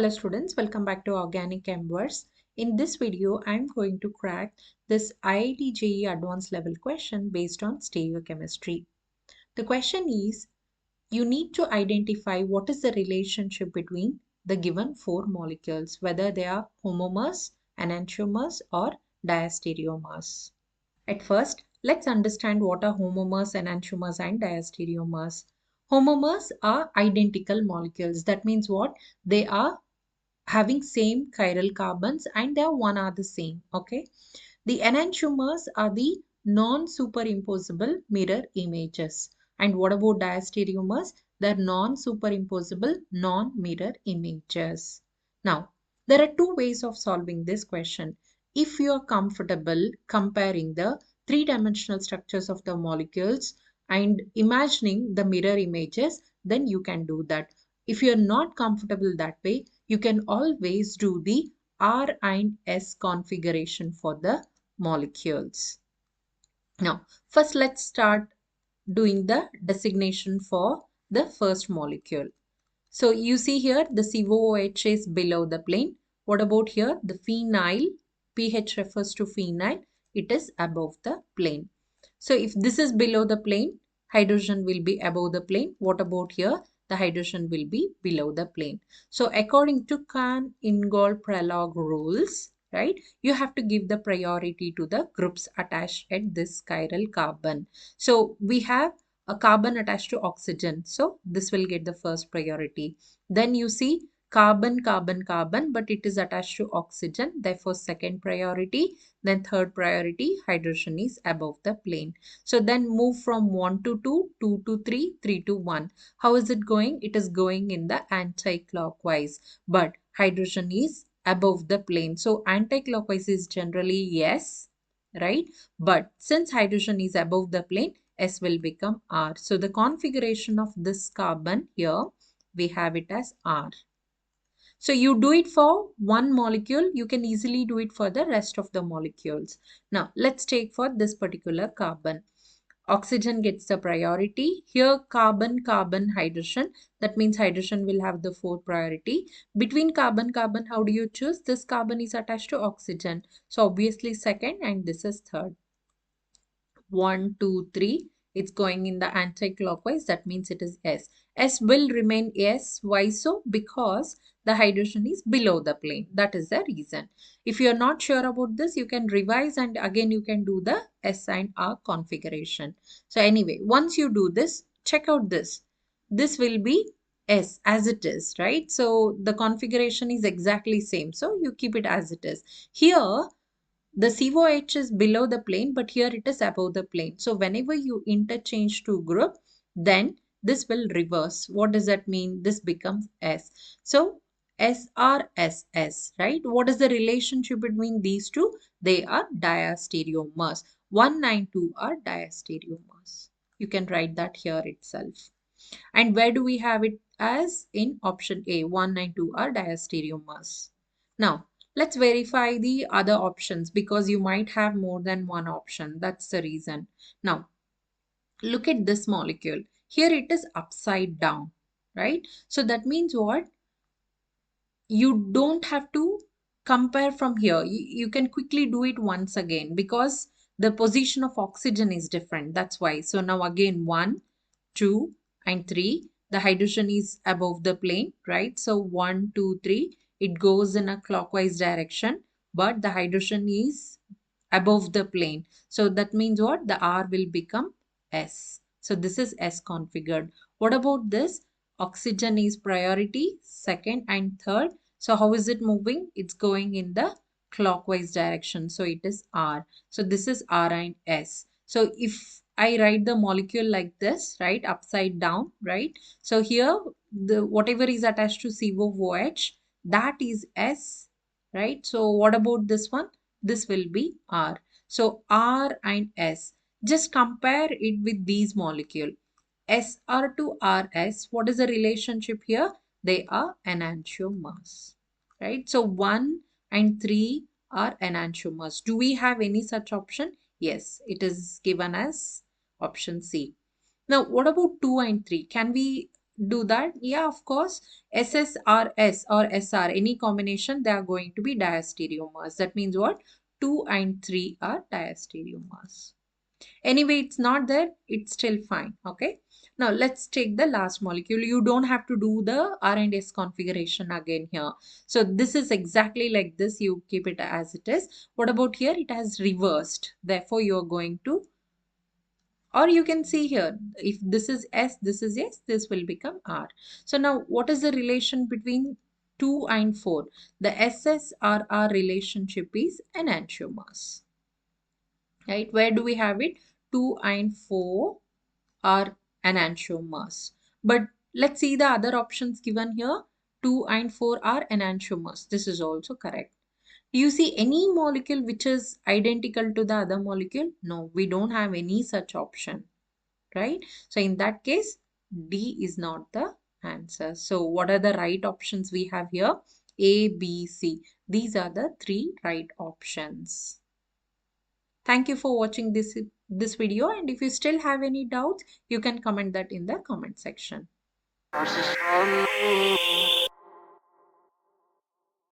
Hello students, welcome back to Organic Chemistry. In this video, I'm going to crack this IIT JEE Advanced level question based on stereochemistry. The question is, you need to identify what is the relationship between the given four molecules, whether they are homomers, enantiomers, or diastereomers. At first, let's understand what are homomers, enantiomers, and diastereomers. Homomers are identical molecules. That means what? They are having same chiral carbons and they are one are the same. Okay. The enantiomers are the non-superimposable mirror images. And what about diastereomers? They're non-superimposable non-mirror images. Now, there are two ways of solving this question. If you are comfortable comparing the three-dimensional structures of the molecules and imagining the mirror images, then you can do that. If you're not comfortable that way, you can always do the R and S configuration for the molecules. Now, first let's start doing the designation for the first molecule. So you see here the COOH is below the plane. What about here? The phenyl, pH refers to phenyl, it is above the plane. So if this is below the plane, hydrogen will be above the plane. What about here? The hydrogen will be below the plane. So according to Kahn-Ingold-Prelog rules, right, you have to give the priority to the groups attached at this chiral carbon. So we have a carbon attached to oxygen. So this will get the first priority. Then you see carbon, carbon, carbon, but it is attached to oxygen. Therefore, second priority. Then third priority, hydrogen is above the plane. So then move from 1 to 2, 2 to 3, 3 to 1. How is it going? It is going in the anti-clockwise. But hydrogen is above the plane. So anti-clockwise is generally yes, right? But since hydrogen is above the plane, S will become R. So the configuration of this carbon here, we have it as R. So you do it for one molecule, you can easily do it for the rest of the molecules. Now let's take for this particular carbon. Oxygen gets the priority. Here carbon, carbon, hydrogen. That means hydrogen will have the fourth priority. Between carbon, carbon, how do you choose? This carbon is attached to oxygen. So obviously second and this is third. 1, 2, 3. It's going in the anti-clockwise. That means it is S. S will remain S. Why so? Because the hydrogen is below the plane. That is the reason. If you are not sure about this, you can revise and again you can do the S and R configuration. So anyway, once you do this, check out this. This will be S as it is, right? So the configuration is exactly same. So you keep it as it is. Here, the COH is below the plane, but here it is above the plane. So whenever you interchange two group, then this will reverse. What does that mean? This becomes S. So SRSS, right? What is the relationship between these two? They are diastereomers. 1 and 2 are diastereomers. You can write that here itself. And where do we have it as? In option A, 1 and 2 are diastereomers. Now, let's verify the other options because you might have more than one option. That's the reason. Now, look at this molecule. Here it is upside down, right? So that means what? You don't have to compare from here. You can quickly do it once again because the position of oxygen is different. That's why. So now again 1, 2 and 3. The hydrogen is above the plane, right? So 1, 2, 3. It goes in a clockwise direction, but the hydrogen is above the plane. So that means what? The R will become S. So this is S configured. What about this? Oxygen is priority, second and third. So how is it moving? It's going in the clockwise direction. So it is R. So this is R and S. So if I write the molecule like this, right, upside down, right? So here, the whatever is attached to COOH, that is S, right? So what about this one? This will be R. So R and S. Just compare it with these molecule. SR to RS, what is the relationship here? They are enantiomers, right? So 1 and 3 are enantiomers. Do we have any such option? Yes, it is given as option C. Now, what about 2 and 3? Can we do that? Yeah, of course. SSRS or SR, any combination, they are going to be diastereomers. That means what? 2 and 3 are diastereomers. Anyway, it's not there, it's still fine. Okay. Now let's take the last molecule. You don't have to do the R and S configuration again here. So this is exactly like this. You keep it as it is. What about here? It has reversed. Therefore, you're going to, or you can see here, if this is S, this is S, this will become R. So now what is the relation between 2 and 4? The SSRR relationship is enantiomers. Right? Where do we have it? 2 and 4 are enantiomers. But let's see the other options given here. 2 and 4 are enantiomers. This is also correct. Do you see any molecule which is identical to the other molecule? No, we don't have any such option, right? So in that case, D is not the answer. So what are the right options we have here? A, B, C. These are the three right options. Thank you for watching this video, and if you still have any doubts, you can comment that in the comment section.